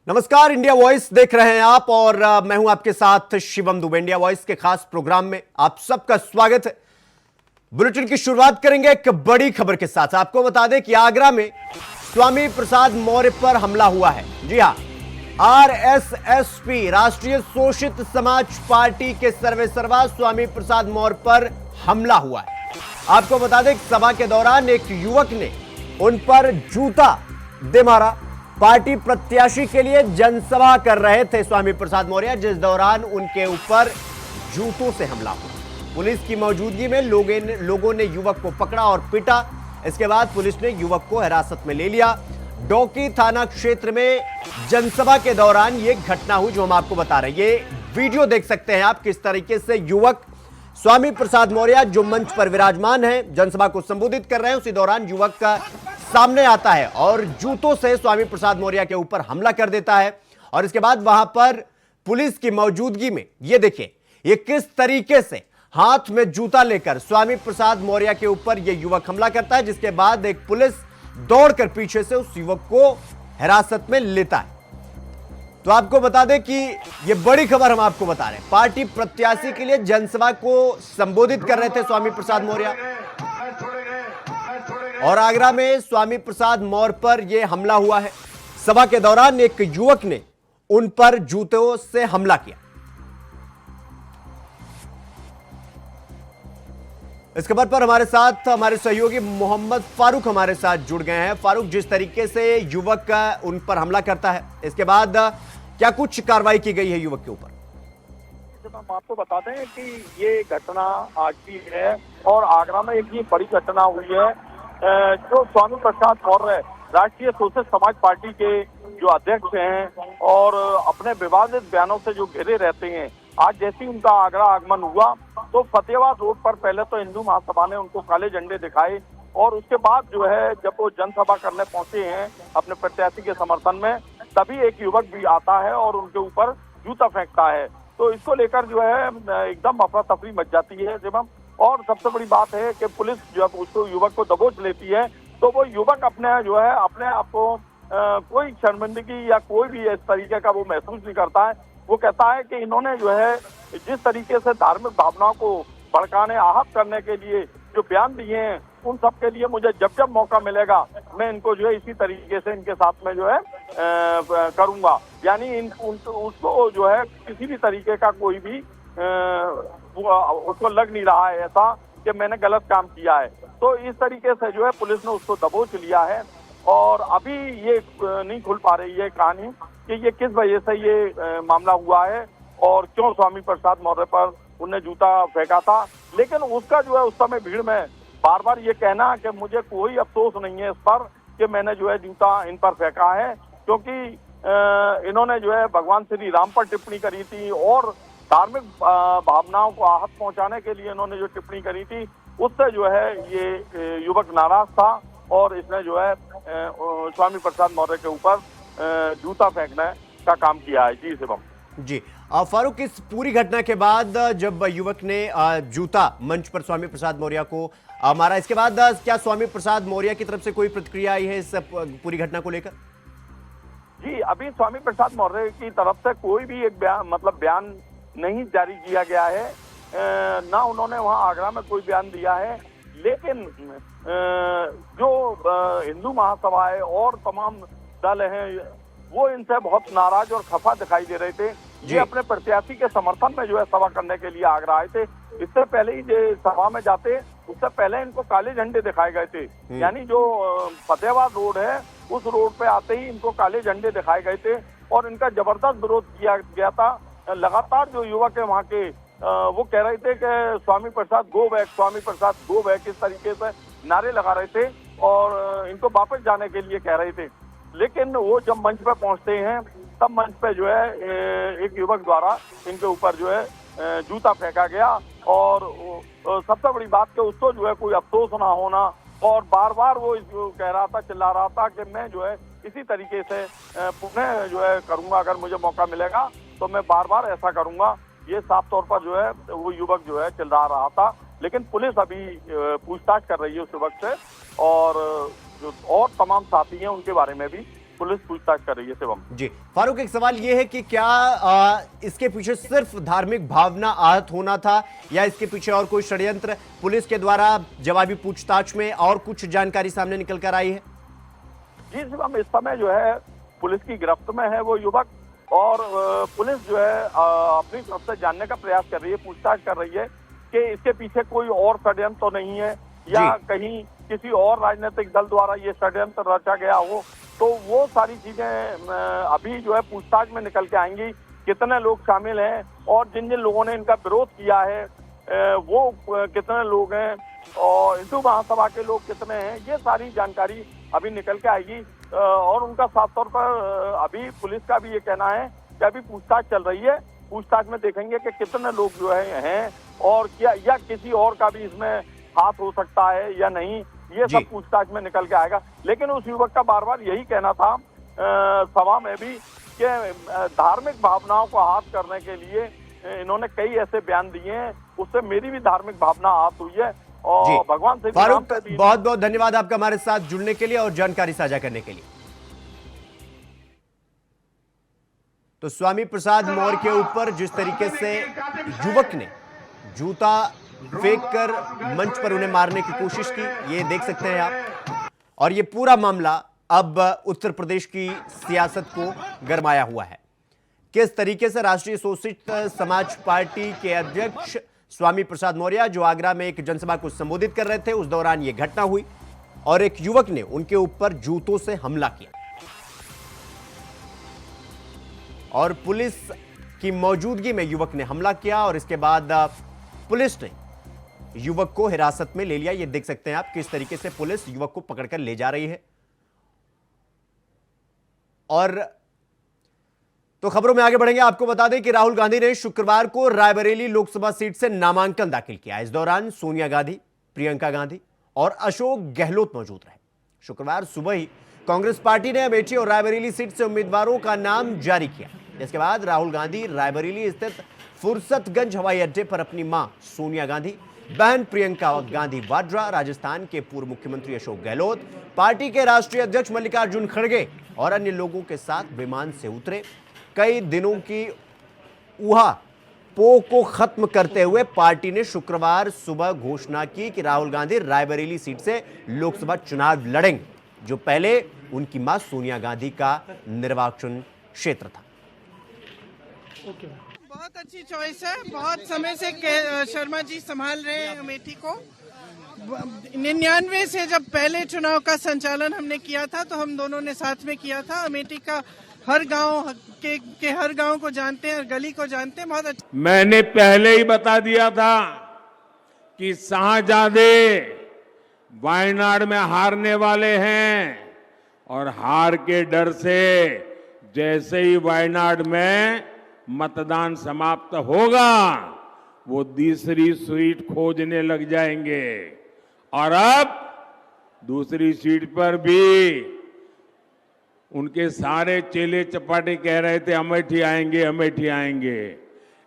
नमस्कार, India voice देख रहे हैं आप और मैं हूं आपके साथ शिवम दुबे। इंडिया वॉइस के खास प्रोग्राम में आप सबका स्वागत है। बुलेटिन की शुरुआत करेंगे एक बड़ी खबर के साथ। आपको बता दें कि आगरा में स्वामी प्रसाद मौर्य पर हमला हुआ है। जी हां, आरएसएसपी राष्ट्रीय शोषित समाज पार्टी के सर्वेसर्वा स्वामी प्रसाद मौर्य पर हमला हुआ है। आपको बता दें कि सभा के दौरान एक युवक ने उन पर जूता दे मारा। पार्टी प्रत्याशी के लिए जनसभा कर रहे थे स्वामी प्रसाद मौर्य, जिस दौरान उनके ऊपर जूतों से हमला हुआ। पुलिस की मौजूदगी में लोगों ने युवक को पकड़ा और पीटा। इसके बाद पुलिस ने युवक को हिरासत में ले लिया। डोकी थाना क्षेत्र में जनसभा के दौरान यह घटना हुई जो हम आपको बता रहे हैं। ये वीडियो देख सकते हैं आप, किस तरीके से युवक स्वामी प्रसाद मौर्य जो मंच पर विराजमान है, जनसभा को संबोधित कर रहे हैं, उसी दौरान युवक का सामने आता है और जूतों से स्वामी प्रसाद मौर्य के ऊपर हमला कर देता है। और इसके बाद वहां पर पुलिस की मौजूदगी में ये देखिए, ये किस तरीके से हाथ में जूता लेकर स्वामी प्रसाद मौर्य के ऊपर यह युवक हमला करता है, जिसके बाद एक पुलिस दौड़कर पीछे से उस युवक को हिरासत में लेता है। तो आपको बता दें कि यह बड़ी खबर हम आपको बता रहे हैं। पार्टी प्रत्याशी के लिए जनसभा को संबोधित कर रहे थे स्वामी प्रसाद मौर्य और आगरा में स्वामी प्रसाद मौर्य पर यह हमला हुआ है। सभा के दौरान एक युवक ने उन पर जूतों से हमला किया। इस खबर पर हमारे साथ हमारे सहयोगी मोहम्मद फारूक हमारे साथ जुड़ गए हैं। फारूक, जिस तरीके से युवक उन पर हमला करता है, इसके बाद क्या कुछ कार्रवाई की गई है युवक के ऊपर? हम आपको बता दें कि ये घटना आज की है और आगरा में एक ये बड़ी घटना हुई है। जो स्वामी प्रसाद मौर्य राष्ट्रीय शोषित समाज पार्टी के जो अध्यक्ष हैं और अपने विवादित बयानों से जो घिरे रहते हैं, आज जैसे ही उनका आगरा आगमन हुआ तो फतेहाबाद रोड पर पहले तो हिंदू महासभा ने उनको काले झंडे दिखाए और उसके बाद जो है जब वो जनसभा करने पहुंचे हैं अपने प्रत्याशी के समर्थन में, तभी एक युवक भी आता है और उनके ऊपर जूता फेंकता है। तो इसको लेकर जो है एकदम अफरा तफरी मच जाती है शिवम। और सबसे बड़ी बात है कि पुलिस जब उसको युवक को दबोच लेती है तो वो युवक अपने जो है अपने आप को कोई शर्मिंदगी या कोई भी इस तरीके का वो महसूस नहीं करता है। वो कहता है कि इन्होंने जो है जिस तरीके से धार्मिक भावनाओं को भड़काने, आहत करने के लिए जो बयान दिए हैं, उन सब के लिए मुझे जब जब मौका मिलेगा मैं इनको जो है इसी तरीके से इनके साथ में जो है करूंगा। यानी उसको जो है किसी भी तरीके का कोई भी उसको लग नहीं रहा है ऐसा कि मैंने गलत काम किया है। तो इस तरीके से जो है पुलिस ने उसको दबोच लिया है और अभी ये नहीं खुल पा रही है कहानी कि ये किस वजह से ये मामला हुआ है और क्यों स्वामी प्रसाद मौर्य पर उन्हें जूता फेंका था। लेकिन उसका जो है उस समय भीड़ में बार बार ये कहना कि मुझे कोई अफसोस नहीं है इस पर कि मैंने जो है जूता इन पर फेंका है, क्योंकि इन्होंने जो है भगवान श्री राम पर टिप्पणी करी थी और धार्मिक भावनाओं को आहत पहुंचाने के लिए इन्होंने जो टिप्पणी करी थी उससे जो है ये युवक नाराज था और इसने जो है स्वामी प्रसाद मौर्य के ऊपर जूता फेंकने का काम किया है। जी शिवम। जी फारूक, इस पूरी घटना के बाद जब युवक ने जूता मंच पर स्वामी प्रसाद मौर्य को मारा, इसके बाद क्या स्वामी प्रसाद मौर्य की तरफ से कोई प्रतिक्रिया आई है इस पूरी घटना को लेकर? जी, अभी स्वामी प्रसाद मौर्य की तरफ से कोई भी एक बयान नहीं जारी किया गया है, ना उन्होंने वहां आगरा में कोई बयान दिया है। लेकिन जो हिंदू महासभा है और तमाम दल हैं वो इनसे बहुत नाराज और खफा दिखाई दे रहे थे। ये अपने प्रत्याशी के समर्थन में जो है सभा करने के लिए आगरा आए थे। इससे पहले ही जो सभा में जाते उससे पहले इनको काले झंडे दिखाए गए थे। यानी जो फतेहाबाद रोड है उस रोड पे आते ही इनको काले झंडे दिखाए गए थे और इनका जबरदस्त विरोध किया गया था। लगातार जो युवक है वहाँ के वो कह रहे थे कि Swami Prasad go back, Swami Prasad go back, इस तरीके से नारे लगा रहे थे और इनको वापस जाने के लिए कह रहे थे। लेकिन वो जब मंच पे पहुंचते हैं तब मंच पे जो है एक युवक द्वारा इनके ऊपर जो है जूता फेंका गया और सबसे बड़ी बात कि उसको जो है कोई अफसोस ना होना और बार बार वो कह रहा था, चिल्ला रहा था कि मैं जो है इसी तरीके से पुनः जो है करूंगा, अगर मुझे मौका मिलेगा तो मैं बार बार ऐसा करूंगा। ये साफ तौर पर जो है वो युवक जो है चिल्ला रहा था। लेकिन पुलिस अभी पूछताछ कर रही है उस युवक से और जो और तमाम साथी हैं उनके बारे में भी पुलिस पूछताछ कर रही है। शिवम जी फारूक, एक सवाल यह है कि क्या इसके पीछे सिर्फ धार्मिक भावना आहत होना था या इसके पीछे और कोई षड्यंत्र पुलिस के द्वारा जवाबी पूछताछ में और कुछ जानकारी सामने निकल कर आई है? जी शिवम, इस समय जो है पुलिस की गिरफ्त में है वो युवक, और पुलिस जो है अपनी तरफ से जानने का प्रयास कर रही है, पूछताछ कर रही है कि इसके पीछे कोई और षड्यंत्र तो नहीं है या कहीं किसी और राजनीतिक दल द्वारा ये षड्यंत्र रचा गया हो। तो वो सारी चीजें अभी जो है पूछताछ में निकल के आएंगी, कितने लोग शामिल हैं और जिन जिन लोगों ने इनका विरोध किया है वो कितने लोग हैं और हिंदू महासभा के लोग कितने हैं, ये सारी जानकारी अभी निकल के आएगी। और उनका साफ तौर पर अभी पुलिस का भी ये कहना है कि अभी पूछताछ चल रही है, पूछताछ में देखेंगे कि कितने लोग जो हैं और क्या या किसी और का भी इसमें हाथ हो सकता है या नहीं, ये सब पूछताछ में निकल के आएगा। लेकिन उस युवक का बार बार यही कहना था सभा में भी कि धार्मिक भावनाओं को आहत करने के लिए इन्होंने कई ऐसे बयान दिए हैं, उससे मेरी भी धार्मिक भावना आहत हुई है और भगवान से फारूक बहुत बहुत धन्यवाद आपका हमारे साथ जुड़ने के लिए और जानकारी साझा करने के लिए। तो स्वामी प्रसाद मौर्य के ऊपर जिस तरीके से युवक ने जूता फेंक कर मंच पर उन्हें मारने की कोशिश की, ये देख सकते हैं आप, और ये पूरा मामला अब उत्तर प्रदेश की सियासत को गरमाया हुआ है। किस तरीके से राष्ट्रीय शोषित समाज पार्टी के अध्यक्ष स्वामी प्रसाद मौर्य जो आगरा में एक जनसभा को संबोधित कर रहे थे, उस दौरान यह घटना हुई और एक युवक ने उनके ऊपर जूतों से हमला किया और पुलिस की मौजूदगी में युवक ने हमला किया और इसके बाद पुलिस ने युवक को हिरासत में ले लिया। ये देख सकते हैं आप किस तरीके से पुलिस युवक को पकड़कर ले जा रही है। और तो खबरों में आगे बढ़ेंगे, आपको बता दें कि राहुल गांधी ने शुक्रवार को रायबरेली लोकसभा सीट से नामांकन दाखिल किया। इस दौरान सोनिया गांधी, प्रियंका गांधी और अशोक गहलोत मौजूद रहे। शुक्रवार सुबह ही कांग्रेस पार्टी ने अमेठी और रायबरेली सीट से उम्मीदवारों का नाम जारी किया। इसके बाद राहुल गांधी रायबरेली स्थित फुर्सतगंज हवाई अड्डे पर अपनी मां सोनिया गांधी, बहन प्रियंका गांधी वाड्रा, राजस्थान के पूर्व मुख्यमंत्री अशोक गहलोत, पार्टी के राष्ट्रीय अध्यक्ष मल्लिकार्जुन खड़गे और अन्य लोगों के साथ विमान से उतरे। कई दिनों की ऊहापोह को खत्म करते हुए पार्टी ने शुक्रवार सुबह घोषणा की कि राहुल गांधी रायबरेली सीट से लोकसभा चुनाव लड़ेंगे, जो पहले उनकी मां सोनिया गांधी का निर्वाचन क्षेत्र था। बहुत अच्छी चॉइस है। बहुत समय से शर्मा जी संभाल रहे हैं अमेठी को। 99 से जब पहले चुनाव का संचालन हमने किया था तो हम दोनों ने साथ में किया था। अमेठी का हर गांव के हर गांव को जानते हैं, हर गली को जानते हैं। बहुत अच्छा। मैंने पहले ही बता दिया था कि शाहजादे वायनाड में हारने वाले हैं और हार के डर से जैसे ही वायनाड में मतदान समाप्त होगा वो दूसरी सीट खोजने लग जाएंगे। और अब दूसरी सीट पर भी उनके सारे चेले चपाटे कह रहे थे अमेठी आएंगे, अमेठी आएंगे,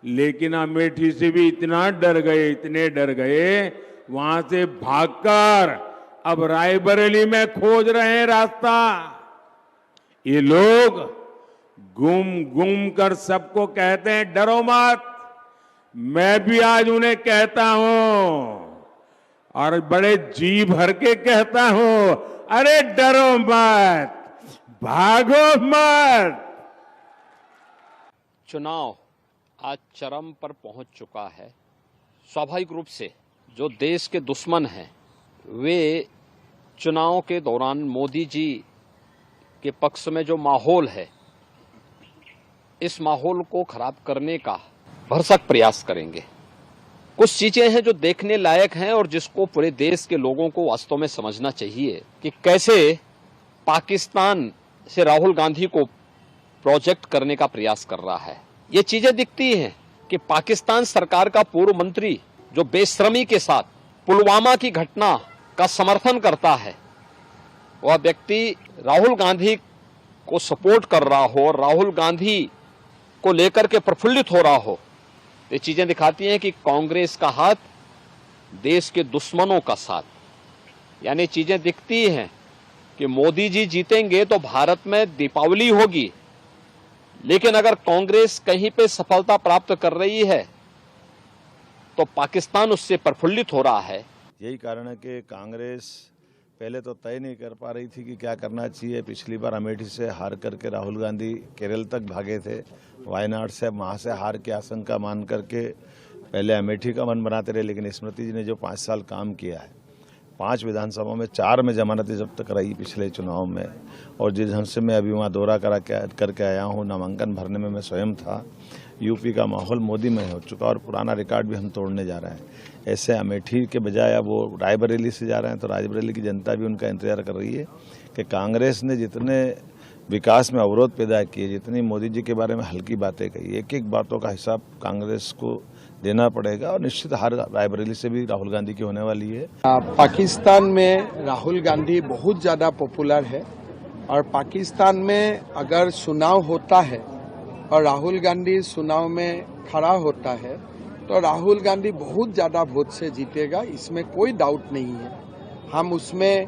लेकिन अमेठी से भी इतना डर गए, इतने डर गए, वहां से भागकर अब रायबरेली में खोज रहे हैं रास्ता। ये लोग घूम कर सबको कहते हैं डरो मत। मैं भी आज उन्हें कहता हूं और बड़े जी भर के कहता हूं, अरे डरो मत, भागो मत। चुनाव आज चरम पर पहुंच चुका है। स्वाभाविक रूप से जो देश के दुश्मन हैं वे चुनाव के दौरान मोदी जी के पक्ष में जो माहौल है, इस माहौल को खराब करने का भरसक प्रयास करेंगे। कुछ चीजें हैं जो देखने लायक हैं और जिसको पूरे देश के लोगों को वास्तव में समझना चाहिए कि कैसे पाकिस्तान से राहुल गांधी को प्रोजेक्ट करने का प्रयास कर रहा है। ये चीजें दिखती हैं कि पाकिस्तान सरकार का पूर्व मंत्री जो बेशर्मी के साथ पुलवामा की घटना का समर्थन करता है, वह व्यक्ति राहुल गांधी को सपोर्ट कर रहा हो और राहुल गांधी को लेकर के प्रफुल्लित हो रहा हो। ये चीजें दिखाती हैं कि कांग्रेस का हाथ देश के दुश्मनों का साथ, यानी चीजें दिखती हैं कि मोदी जी जीतेंगे तो भारत में दीपावली होगी, लेकिन अगर कांग्रेस कहीं पे सफलता प्राप्त कर रही है तो पाकिस्तान उससे प्रफुल्लित हो रहा है। यही कारण है कि कांग्रेस पहले तो तय नहीं कर पा रही थी कि क्या करना चाहिए। पिछली बार अमेठी से हार करके राहुल गांधी केरल तक भागे थे, वायनाड से वहाँ से हार की आशंका मान करके पहले अमेठी का मन बनाते रहे। लेकिन स्मृति जी ने जो 5 साल काम किया है, 5 विधानसभा में 4 में जमानतें जब्त कराई पिछले चुनाव में, और जिस ढंग से मैं अभी वहाँ दौरा करके आया हूँ, नामांकन भरने में मैं स्वयं था। यूपी का माहौल मोदी में हो चुका और पुराना रिकॉर्ड भी हम तोड़ने जा रहे हैं। ऐसे अमेठी के बजाय अब वो रायबरेली से जा रहे हैं, तो रायबरेली की जनता भी उनका इंतजार कर रही है कि कांग्रेस ने जितने विकास में अवरोध पैदा किए, जितनी मोदी जी के बारे में हल्की बातें कही, एक एक बातों का हिसाब कांग्रेस को देना पड़ेगा। और निश्चित हार रायबरेली से भी राहुल गांधी की होने वाली है। पाकिस्तान में राहुल गांधी बहुत ज़्यादा पॉपुलर है, और पाकिस्तान में अगर चुनाव होता है और राहुल गांधी चुनाव में खड़ा होता है तो राहुल गांधी बहुत ज़्यादा वोट से जीतेगा, इसमें कोई डाउट नहीं है। हम उसमें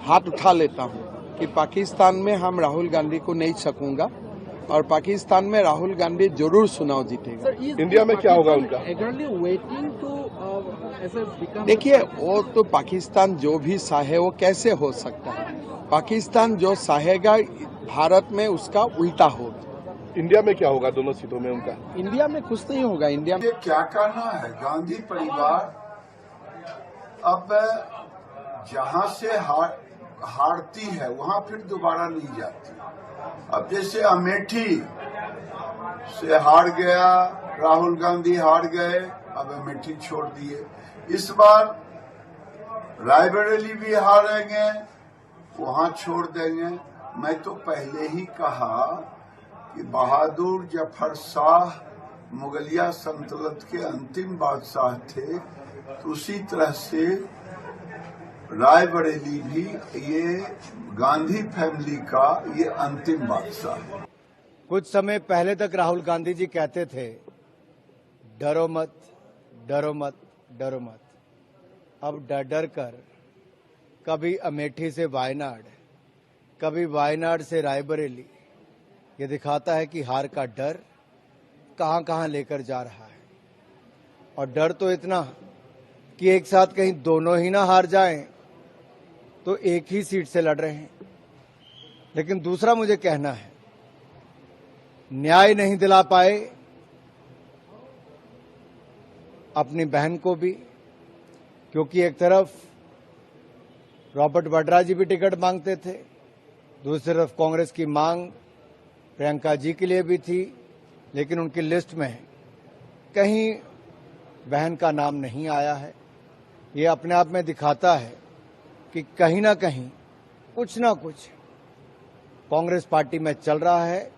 हाथ उठा लेता हूँ कि पाकिस्तान में हम राहुल गांधी को नहीं सकूंगा, और पाकिस्तान में राहुल गांधी जरूर चुनाव जीतेगा। इंडिया में क्या होगा उनका? देखिए, वो तो पाकिस्तान जो भी चाहे वो कैसे हो सकता है। पाकिस्तान जो चाहेगा भारत में उसका उल्टा होगा। इंडिया में क्या होगा दोनों सीटों में उनका? इंडिया में कुछ नहीं होगा। इंडिया में क्या करना है, गांधी परिवार अब जहां से हारती है वहां फिर दोबारा नहीं जाती। अब जैसे अमेठी से हार गया, राहुल गांधी हार गए, अब अमेठी छोड़ दिए। इस बार रायबरेली भी हारेंगे, वहां छोड़ देंगे। मैं तो पहले ही कहा कि बहादुर जफर शाह मुगलिया सल्तनत के अंतिम बादशाह थे, तो उसी तरह से रायबरेली भी ये गांधी फैमिली का ये अंतिम बादशाह है। कुछ समय पहले तक राहुल गांधी जी कहते थे डरो मत, डरो मत, डरो मत। अब डर डर कर कभी अमेठी से वायनाड, कभी वायनाड से रायबरेली, ये दिखाता है कि हार का डर कहां कहां लेकर जा रहा है। और डर तो इतना कि एक साथ कहीं दोनों ही ना हार जाएं, तो एक ही सीट से लड़ रहे हैं। लेकिन दूसरा मुझे कहना है, न्याय नहीं दिला पाए अपनी बहन को भी, क्योंकि एक तरफ रॉबर्ट वाड्रा जी भी टिकट मांगते थे, दूसरी तरफ कांग्रेस की मांग प्रियंका जी के लिए भी थी, लेकिन उनकी लिस्ट में कहीं बहन का नाम नहीं आया है। ये अपने आप में दिखाता है कि कहीं ना कहीं कुछ ना कुछ कांग्रेस पार्टी में चल रहा है,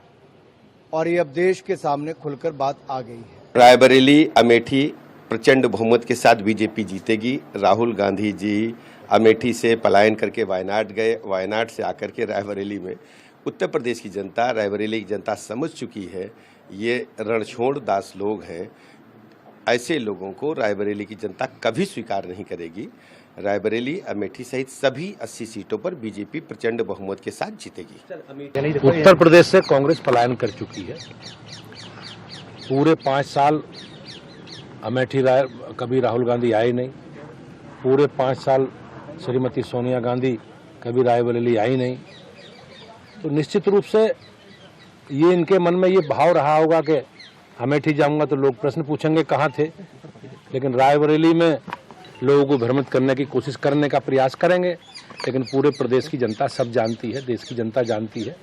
और ये अब देश के सामने खुलकर बात आ गई है। रायबरेली अमेठी प्रचंड बहुमत के साथ बीजेपी जीतेगी। राहुल गांधी जी अमेठी से पलायन करके वायनाड गए, वायनाड से आकर के रायबरेली में उत्तर प्रदेश की जनता, रायबरेली की जनता समझ चुकी है ये रणछोड़ दास लोग हैं। ऐसे लोगों को रायबरेली की जनता कभी स्वीकार नहीं करेगी। रायबरेली अमेठी सहित सभी 80 सीटों पर बीजेपी प्रचंड बहुमत के साथ जीतेगी। उत्तर प्रदेश से कांग्रेस पलायन कर चुकी है। पूरे 5 साल अमेठी कभी राहुल गांधी आए नहीं, पूरे 5 साल श्रीमती सोनिया गांधी कभी रायबरेली आई नहीं। तो निश्चित रूप से ये इनके मन में ये भाव रहा होगा कि अमेठी जाऊंगा तो लोग प्रश्न पूछेंगे कहाँ थे, लेकिन रायबरेली में लोगों को भ्रमित करने की कोशिश करने का प्रयास करेंगे। लेकिन पूरे प्रदेश की जनता सब जानती है, देश की जनता जानती है।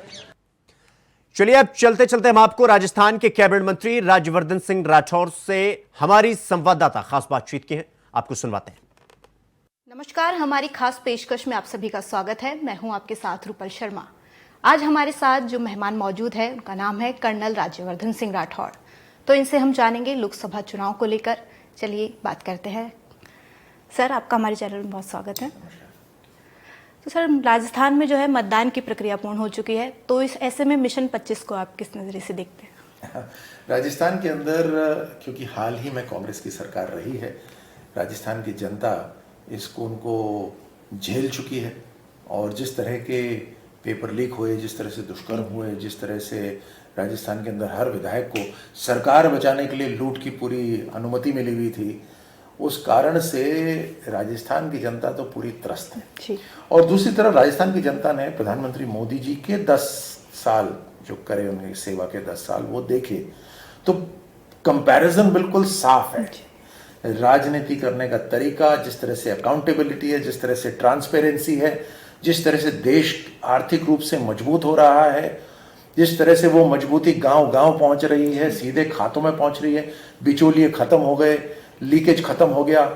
चलिए अब चलते चलते हम आपको राजस्थान के कैबिनेट मंत्री राज्यवर्धन सिंह राठौर से हमारी संवाददाता खास बातचीत की है, आपको सुनवाते हैं। नमस्कार, हमारी खास पेशकश में आप सभी का स्वागत है। मैं हूं आपके साथ रूपल शर्मा। आज हमारे साथ जो मेहमान मौजूद है उनका नाम है कर्नल राज्यवर्धन सिंह राठौर। तो इनसे हम जानेंगे लोकसभा चुनाव को लेकर। चलिए बात करते हैं। सर, आपका हमारे चैनल में बहुत स्वागत है। तो सर, राजस्थान में जो है मतदान की प्रक्रिया पूर्ण हो चुकी है, तो इस ऐसे में मिशन 25 को आप किस नज़रिए से देखते हैं? राजस्थान के अंदर क्योंकि हाल ही में कांग्रेस की सरकार रही है, राजस्थान की जनता इसको उनको झेल चुकी है। और जिस तरह के पेपर लीक हुए, जिस तरह से दुष्कर्म हुए, जिस तरह से राजस्थान के अंदर हर विधायक को सरकार बचाने के लिए लूट की पूरी अनुमति मिली हुई थी, उस कारण से राजस्थान की जनता तो पूरी त्रस्त है। और दूसरी तरफ राजस्थान की जनता ने प्रधानमंत्री मोदी जी के 10 साल जो करे, उनकी सेवा के 10 साल वो देखे, तो कंपैरिजन बिल्कुल साफ है। राजनीति करने का तरीका, जिस तरह से अकाउंटेबिलिटी है, जिस तरह से ट्रांसपेरेंसी है, जिस तरह से देश आर्थिक रूप से मजबूत हो रहा है, जिस तरह से वो मजबूती गांव गांव पहुंच रही है, सीधे खातों में पहुंच रही है, बिचौलिए खत्म हो गए, लीकेज खत्म हो गया।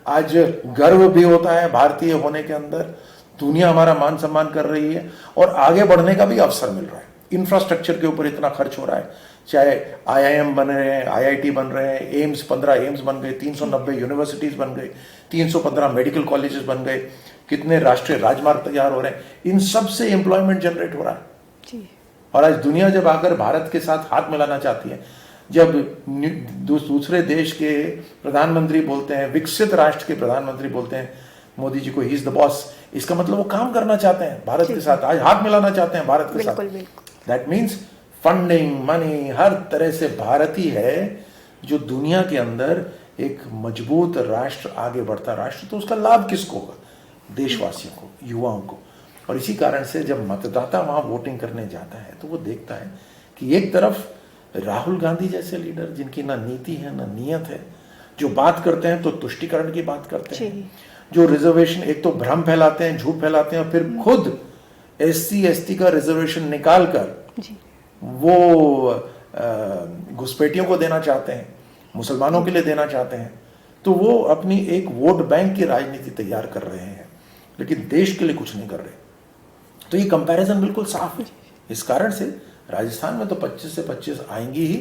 आज गर्व भी होता है भारतीय होने के अंदर, दुनिया हमारा मान सम्मान कर रही है और आगे बढ़ने का भी अवसर मिल रहा है। इंफ्रास्ट्रक्चर के ऊपर इतना खर्च हो रहा है, चाहे IIM बन रहे हैं, IIT बन रहे हैं, एम्स 15 एम्स बन गए, 390 यूनिवर्सिटीज बन गए, 315 मेडिकल कॉलेजेस बन गए, कितने राष्ट्रीय राजमार्ग तैयार हो रहे हैं, इन सब से एम्प्लॉयमेंट जनरेट हो रहा है। और आज दुनिया जब आकर भारत के साथ हाथ मिलाना चाहती है, जब दूसरे देश के प्रधानमंत्री बोलते हैं, विकसित राष्ट्र के प्रधानमंत्री बोलते हैं मोदी जी को ही इज द बॉस, इसका मतलब वो काम करना चाहते हैं भारत के साथ, आज हाथ मिलाना चाहते हैं भारत के साथ। दैट मीन्स फंडिंग, मनी, हर तरह से भारत ही है जो दुनिया के अंदर एक मजबूत राष्ट्र, आगे बढ़ता राष्ट्र। तो उसका लाभ किसको होगा? देशवासियों को, युवाओं को। और इसी कारण से जब मतदाता वहां वोटिंग करने जाता है तो वो देखता है कि एक तरफ राहुल गांधी जैसे लीडर, जिनकी ना नीति है ना नियत है, जो बात करते हैं तो तुष्टीकरण की बात करते हैं, जो रिजर्वेशन, एक तो भ्रम फैलाते हैं, झूठ फैलाते हैं, और फिर खुद SC ST का रिजर्वेशन निकाल कर वो घुसपैठियों को देना चाहते हैं, मुसलमानों के लिए देना चाहते हैं। तो वो अपनी एक वोट बैंक की राजनीति तैयार कर रहे हैं, लेकिन देश के लिए कुछ नहीं कर रहे। तो ये कंपैरिजन बिल्कुल साफ है। इस कारण से राजस्थान में तो 25 से 25 आएंगी ही,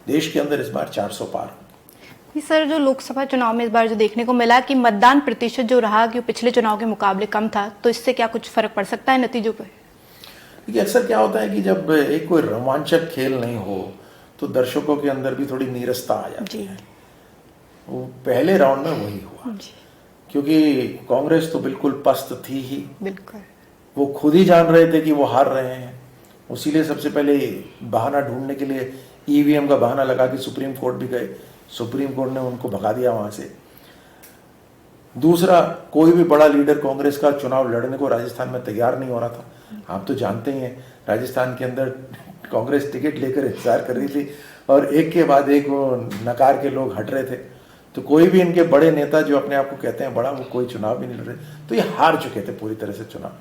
देश के अंदर इस बार 400 पार। सर, जो लोकसभा चुनाव में इस बार जो देखने को मिला कि मतदान प्रतिशत जो रहा कि वो पिछले चुनाव के मुकाबले कम था, तो इससे क्या कुछ फर्क पड़ सकता है नतीजों पर? देखिए, अक्सर क्या होता है कि जब एक कोई रोमांचक खेल नहीं हो तो दर्शकों के अंदर भी थोड़ी नीरसता आ जाती है। वो पहले राउंड में वही हुआ, क्योंकि कांग्रेस तो बिल्कुल पस्त थी ही, बिल्कुल वो खुद ही जान रहे थे कि वो हार रहे हैं। उसीलिए सबसे पहले बहाना ढूंढने के लिए EVM का बहाना लगा कि सुप्रीम कोर्ट भी गए, सुप्रीम कोर्ट ने उनको भगा दिया वहां से। दूसरा, कोई भी बड़ा लीडर कांग्रेस का चुनाव लड़ने को राजस्थान में तैयार नहीं हो रहा था। आप तो जानते ही हैं, राजस्थान के अंदर कांग्रेस टिकट लेकर इंतजार कर रही थी और एक के बाद एक वो नकार के लोग हट रहे थे। तो कोई भी इनके बड़े नेता जो अपने आप को कहते हैं बड़ा, वो कोई चुनाव भी नहीं लड़ रहे, तो ये हार चुके थे पूरी तरह से चुनाव।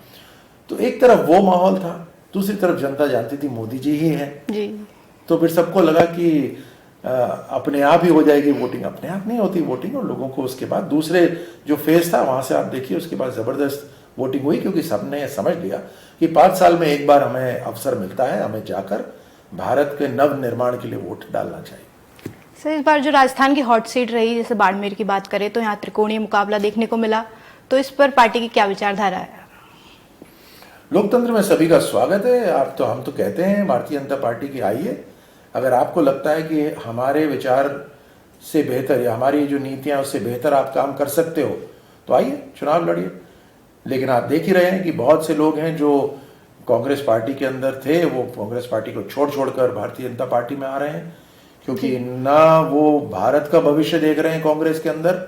तो एक तरफ वो माहौल था, दूसरी तरफ जनता जानती थी मोदी जी ही हैं जी। तो फिर सबको लगा कि अपने आप ही हो जाएगी वोटिंग। अपने आप नहीं होती वोटिंग, और लोगों को उसके बाद दूसरे जो फेज था वहां से आप देखिए, उसके बाद जबरदस्त वोटिंग हुई, क्योंकि सबने समझ लिया कि 5 साल में एक बार हमें अवसर मिलता है, हमें जाकर भारत के नव निर्माण के लिए वोट डालना चाहिए। सर, इस बार जो राजस्थान की हॉट सीट रही, जैसे बाड़मेर की बात करें, तो यहाँ त्रिकोणीय मुकाबला देखने को मिला, तो इस पर पार्टी की क्या विचारधारा है? लोकतंत्र में सभी का स्वागत है। हम तो कहते हैं भारतीय जनता पार्टी की आइए, अगर आपको लगता है कि हमारे विचार से बेहतर या हमारी जो नीतियां उससे बेहतर आप काम कर सकते हो, तो आइए चुनाव लड़िए। लेकिन आप देख ही रहे हैं कि बहुत से लोग हैं जो कांग्रेस पार्टी के अंदर थे, वो कांग्रेस पार्टी को छोड़कर भारतीय जनता पार्टी में आ रहे हैं, क्योंकि ना वो भारत का भविष्य देख रहे हैं कांग्रेस के अंदर,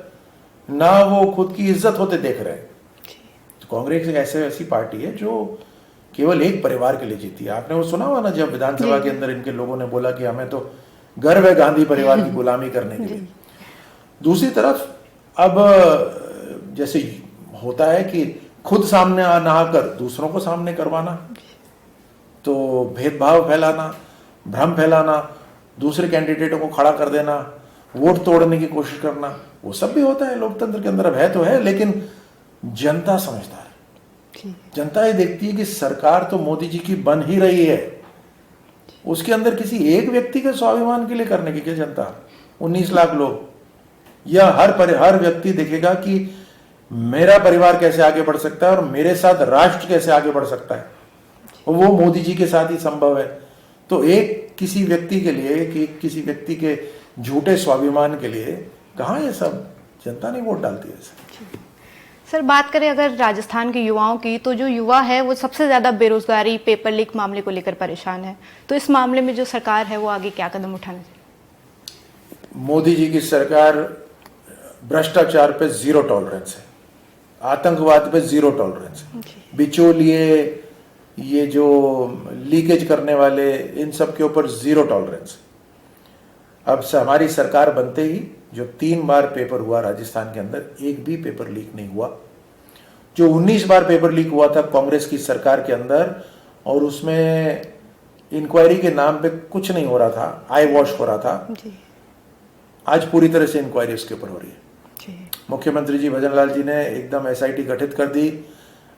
ना वो खुद की इज्जत होते देख रहे हैं। तो कांग्रेस एक ऐसी पार्टी है जो केवल एक परिवार के लिए जीती है। आपने वो सुना हुआ ना, जब विधानसभा के अंदर इनके लोगों ने बोला कि हमें तो गर्व है गांधी परिवार की गुलामी करने के लिए। दूसरी तरफ अब जैसे होता है कि खुद सामने ना आकर दूसरों को सामने करवाना, तो भेदभाव फैलाना, भ्रम फैलाना, दूसरे कैंडिडेटों को खड़ा कर देना, वोट तोड़ने की कोशिश करना, वो सब भी होता है लोकतंत्र के अंदर। अब है तो है, लेकिन जनता समझदार है। जनता ये देखती है कि सरकार तो मोदी जी की बन ही रही है, उसके अंदर किसी एक व्यक्ति के स्वाभिमान के लिए करने की क्या जनता, 19 लाख लोग, या हर व्यक्ति देखेगा कि मेरा परिवार कैसे आगे बढ़ सकता है और मेरे साथ राष्ट्र कैसे आगे बढ़ सकता है, और वो मोदी जी के साथ ही संभव है। तो एक किसी व्यक्ति के लिए, कि किसी व्यक्ति के झूठे स्वाभिमान के लिए कहाँ ये सब, जनता नहीं वोट डालती है। सर बात करें अगर राजस्थान के युवाओं की, तो जो युवा है वो सबसे ज्यादा बेरोजगारी, पेपर लीक मामले को लेकर परेशान है। तो इस मामले में जो सरकार है वो आगे क्या कदम उठाना चाहिए? मोदी जी की सरकार भ्रष्टाचार पे जीरो टॉलरेंस है, आतंकवाद पे जीरो टॉलरेंस है, बिचौलिए, ये जो लीकेज करने वाले, इन सब के ऊपर जीरो टॉलरेंस। अब से हमारी सरकार बनते ही जो 3 बार पेपर हुआ राजस्थान के अंदर, एक भी पेपर लीक नहीं हुआ। जो 19 बार पेपर लीक हुआ था कांग्रेस की सरकार के अंदर, और उसमें इंक्वायरी के नाम पे कुछ नहीं हो रहा था, आई वॉश हो रहा था, आज पूरी तरह से इंक्वायरी उसके ऊपर हो रही है। मुख्यमंत्री जी भजनलाल जी ने एकदम एसआईटी गठित कर दी।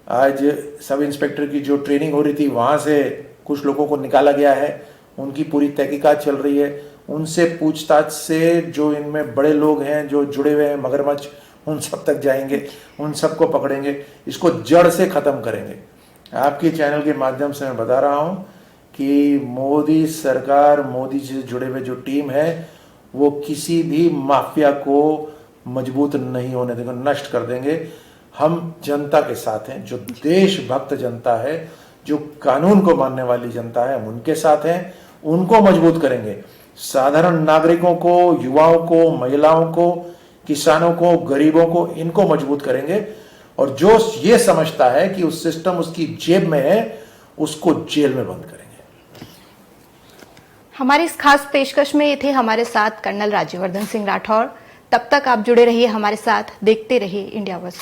आज सब इंस्पेक्टर की जो ट्रेनिंग हो रही थी वहां से कुछ लोगों को निकाला गया है, उनकी पूरी तहकीकात चल रही है। उनसे पूछताछ से जो इनमें बड़े लोग हैं जो जुड़े हुए हैं मगरमच्छ, उन सब तक जाएंगे, उन सबको पकड़ेंगे, इसको जड़ से खत्म करेंगे। आपके चैनल के माध्यम से मैं बता रहा हूं कि मोदी सरकार, मोदी जी से जुड़े हुए जो टीम है, वो किसी भी माफिया को मजबूत नहीं होने देंगे, नष्ट कर देंगे। हम जनता के साथ हैं, जो देशभक्त जनता है, जो कानून को मानने वाली जनता है, हम उनके साथ हैं, उनको मजबूत करेंगे। साधारण नागरिकों को, युवाओं को, महिलाओं को, किसानों को, गरीबों को, इनको मजबूत करेंगे। और जो ये समझता है कि उस सिस्टम उसकी जेब में है, उसको जेल में बंद करेंगे। हमारी इस खास पेशकश में ये थे हमारे साथ कर्नल राज्यवर्धन सिंह राठौड़। तब तक आप जुड़े रहिए हमारे साथ, देखते रहिए इंडिया वर्स।